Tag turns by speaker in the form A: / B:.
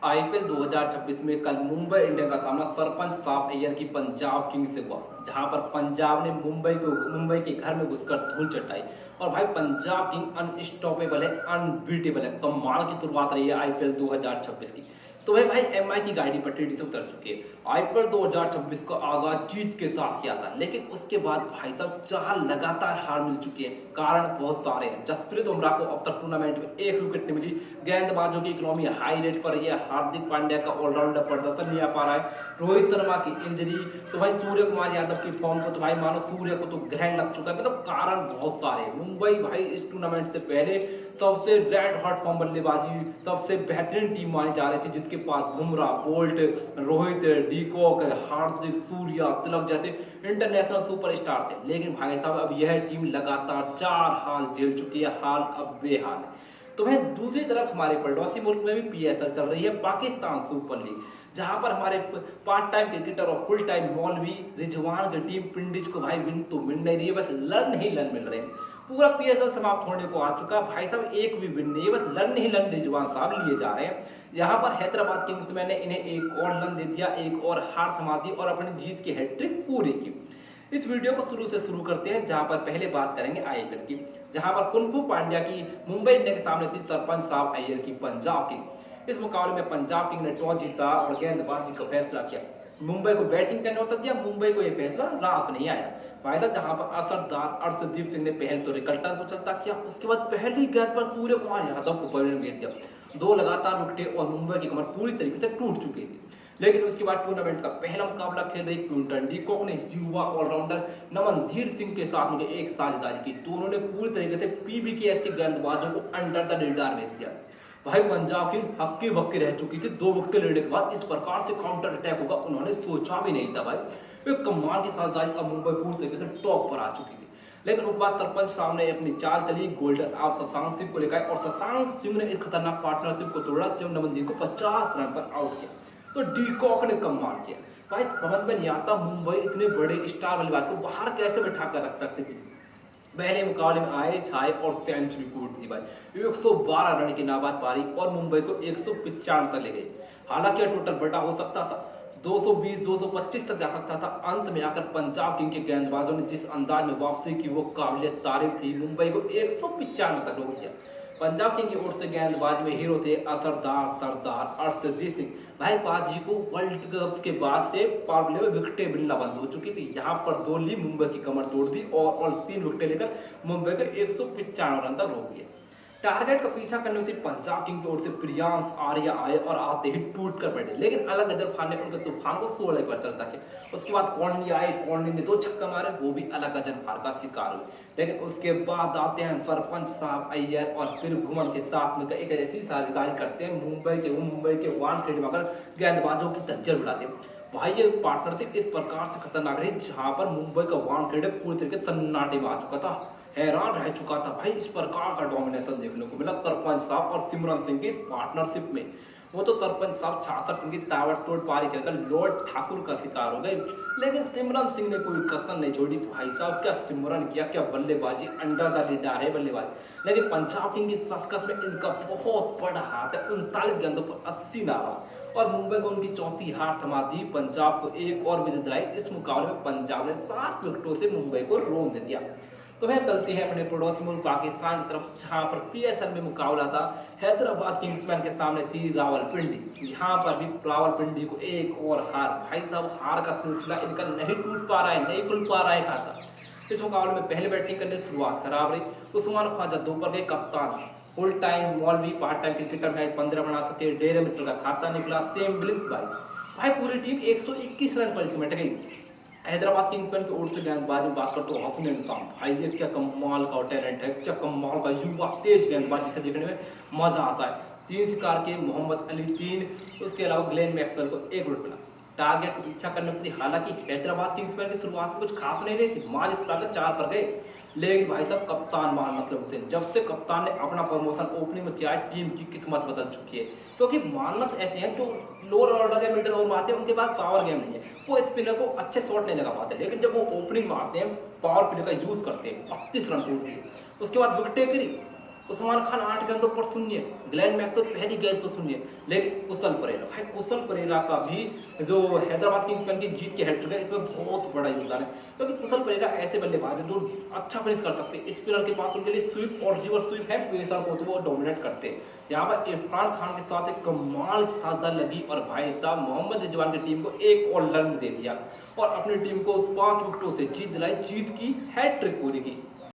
A: IPL 2026 में कल Mumbai Indians का सामना सरपंच साहब अय्यर की पंजाब किंग्स से हुआ, जहां पर पंजाब ने मुंबई के घर में घुसकर धूल चटाई। और भाई पंजाब किंग अनस्टॉपेबल है, अनबीटेबल है। कमाल की शुरुआत रही है आईपीएल 2026 की। तो भाई एमआई की गाड़ी पटरी से उतर चुकी है। आईपीएल 2026 का आगाज जीत के साथ किया था, लेकिन उसके बाद भाई साहब 4 लगातार हार मिल चुकी है। कारण बहुत सारे हैं। जसप्रीत बुमराह को अब तक टूर्नामेंट में 1 विकेट नहीं मिली। गेंदबाजों की इकोनॉमी हाई रेट पर है। हार्दिक पांड्या का ऑलराउंडर प्रदर्शन नहीं आ पा रहा है। रोहित शर्मा की इंजरी, तो भाई सूर्य कुमार यादव की फॉर्म को तो भाई मानो सूर्य को तो ग्रहण लग चुका है। मतलब कारण बहुत सारे हैं। मुंबई भाई इस टूर्नामेंट से पहले सबसे रेड हॉट फॉर्म बल्लेबाजी, सबसे बेहतरीन टीम मानी जा रही थी, जिसके पास बुमराह, बोल्ट, रोहित, डीकॉक, हार्दिक, सूर्या, तिलक जैसे इंटरनेशनल सुपरस्टार थे। लेकिन भाई साहब अब यह टीम लगातार 4 हाल झेल चुकी है। हाल अब बेहाल है। तो वह दूसरी तरफ हमारे पड़ोसी मुल्क में भी पीएसएल चल रही है, पाकिस्तान सुपर लीग, जहां पर हमारे पार्ट टाइम क्रिकेटर और फुल टाइम मौलवी रिजवान की टीम पिंडिज को भाई विन तो मिल नहीं रही है, बस रन ही रन मिल रहे हैं। पूरा पीएसएल समाप्त होने को आ चुका भाई साहब, एक भी विन नहीं है, बस रन ही रन रिजवान साहब लिए जा रहे हैं। यहाँ पर हैदराबाद किंग्समैन ने इन्हें एक और रन दे दिया, एक और हार थमा दी और अपनी जीत की हैट्रिक पूरी की। इस वीडियो को शुरू से शुरू करते हैं, जहां पर पहले बात करेंगे आईपीएल की, जहां पर कुनफू पांड्या की मुंबई इंडियंस के सामने थी सरपंच साहब अय्यर की पंजाब किंग। इस मुकाबले में पंजाब किंग ने टॉस जीता और गेंदबाजी का फैसला किया। मुंबई को बैटिंग का न्योता दिया। मुंबई को यह फैसला रास नहीं आया भाई साहब, जहां पर असरदार अर्शदीप सिंह ने पहल तो रिकल्टन को चलता किया, उसके बाद पहली गेंद पर सूर्य कुमार यादव को पवेलियन भेज दिया। 2 लगातार विकेटें और मुंबई की कमर पूरी तरीके से टूट चुकी थी। लेकिन उसके बाद टूर्नामेंट का पहला मुकाबला खेल रही क्विंटन डीकॉक ने युवा ऑलराउंडर नमनधीर सिंह के साथ उनके एक साझेदारी की। दोनों ने पूरी तरीके से पीबीकेएस के गेंदबाजों को अंडर द रेडार भेज दिया। भाई पंजाब किंग हक्की बक्की रह चुकी थी। 2 विकेट लेने के बाद इस प्रकार से काउंटर अटैक होगा उन्होंने सोचा भी नहीं था। भाई एक कमाल की साझेदारी, अब मुंबई पूरी तरीके से टॉप पर आ चुकी थी। लेकिन उसके बाद सरपंच सामने अपनी चाल चली, गोल्डन आप शशांक सिंह को लेकर, और शशांक सिंह ने इस खतरनाक पार्टनरशिप को तोड़ा जब नमनदीप को 50 रन पर आउट किया। तो डीकॉक ने कमाल किया। भाई समझ में नहीं आता मुंबई इतने बड़े स्टार बल्लेबाज को बाहर कैसे बैठा कर रख सकती थी। पहले मुकाबले में आए छाए और सेंचुरी कूट दी भाई। 112 रन की नाबाद पारी और मुंबई को 195 तक ले गई। हालांकि टोटल बड़ा हो सकता था, 220 225 तक जा सकता था। अंत में आकर पंजाब किंग के गेंदबाजों ने जिस अंदाज में वापसी की वो काबिल तारीफ थी। मुंबई को 195 तक रोक दिया। पंजाब किंग की ओर से गेंदबाज में हीरो थे असरदार सरदार अर्शदीप सिंह। भाई पाजी को वर्ल्ड कप के बाद से पावर प्ले में विकेटें मिलना बंद हो चुकी थी। यहाँ पर 2 ली मुंबई की कमर तोड़ दी और 3 विकेटें लेकर मुंबई को 195 रन तक रोक दिया। टारगेट का पीछा करने उतरी पंजाब किंग की ओर से प्रियांश आर्या आए और आते ही टूट कर बैठे। लेकिन अलग गजर खान ने उनके तूफान को 16 पर चलता किया। उसके बाद कॉर्नी आए, कॉर्नी ने 2 छक्का मारे, वो भी अलग गजर फार का शिकार हुए। लेकिन उसके बाद आते हैं सरपंच साहब अय्यर और फिर भुवन के साथ मिलकर एक ऐसी साझेदारी करते हैं मुंबई के वानखेड़े में आकर गेंदबाजों की धज्जर उड़ाते हैं। भाई ये पार्टनरशिप इस प्रकार से खतरनाक रही, जहां पर मुंबई का वानखेड़े पूरी तरीके से सन्नाटे में आ चुका था, हैरान रह चुका था। भाई इस प्रकार का डोमिनेशन देखने को मिला सरपंच साहब और सिमरन सिंह की इस पार्टनरशिप में। वो तो सरपंच साहब 66 रन की ताबड़तोड़ पारी खेलकर लॉर्ड ठाकुर का शिकार हो गए। लेकिन सिमरन सिंह ने कोई कसर नहीं छोड़ी। भाई साहब क्या सिमरन किया, क्या बल्लेबाजी, अंडर द रेडार है बल्लेबाजी। लेकिन पंजाब किंग की शक्कत में इनका बहुत बड़ा हाथ है। 39 गेंदों पर 80 नाबाद और मुंबई को उनकी चौथी हार थमा दी। पंजाब को एक और विजय दिलाई। इस मुकाबले में पंजाब ने 7 विकेटों से मुंबई को रोक दे दिया। तो वह चलती है अपने पड़ोसी मुल्क पाकिस्तान की तरफ, जहां पर पीएसएल में मुकाबला था। हैदराबाद किंग्समैन के सामने थी रावलपिंडी। यहाँ पर भी रावलपिंडी को एक और हार। भाई साहब हार का सिलसिला इनका नहीं टूट पा रहा है, नहीं खुल पा रहा है खाता। इस मुकाबले में पहले बैटिंग करने की शुरुआत खराब रही। उस्मान ख्वाजा दोपहर के कप्तान, फुल टाइम मौलवी पार्ट टाइम क्रिकेटर मैच 15 बना सके। डेरे मित्र का खाता निकला, सेम बिलिंग्स 22। भाई पूरी टीम 121 रन पर सिमट गई। हैदराबाद किंग्समैन की ओर से गेंदबाज में बात करते हो हसन निजाम। भाई ये क्या कमाल का टैलेंट है, क्या कमाल का युवा तेज गेंदबाज, जिसे देखने में मजा आता है। 3 शिकार के, मोहम्मद अली 3, उसके अलावा ग्लेन मैक्सवेल को 1 विकेट मिला। टारगेट को पीछा करने की, हालांकि हैदराबाद किंग्समैन की शुरुआत में कुछ खास नहीं रही थी, मार इस टारगेट 4 पर गए। लेकिन भाई साहब कप्तान मोहम्मद असलम हुसैन, जब से कप्तान ने अपना प्रमोशन ओपनिंग में किया है, टीम की किस्मत बदल चुकी है। क्योंकि मानस ऐसे हैं जो लोअर ऑर्डर या मिडिल ओवर मारते हैं, उनके पास पावर गेम नहीं है, वो स्पिनर को अच्छे शॉट नहीं लगा पाते। लेकिन जब वो ओपनिंग मारते हैं, पावर प्ले का यूज करते हैं, 32 रन तोड़ दिए। उसके बाद विकेटें गिरी, उस्मान खान 8 गेंदों पर शून्य, ग्लेन मैक्सवेल पहली गेंद पर शून्य, लेकिन कुशल परेरा, भाई कुशल परेरा का भी जो हैदराबाद किंग्स की जीत के हैट्रिक है इसमें बहुत बड़ा योगदान है, क्योंकि कुशल परेरा ऐसे बल्लेबाज है जो अच्छा फिनिश कर सकते हैं। स्पिनर के पास उनके लिए स्वीप और रिवर्स स्वीप है, पेसर को तो वो डोमिनेट करते हैं। यहाँ पर इरफान खान के साथ एक कमाल की साझा लगी और भाई साहब मोहम्मद रिजवान की टीम को एक और रन दे दिया और अपनी टीम को 5 विकेटों से जीत दिलाई, जीत की हैट्रिक पूरी की।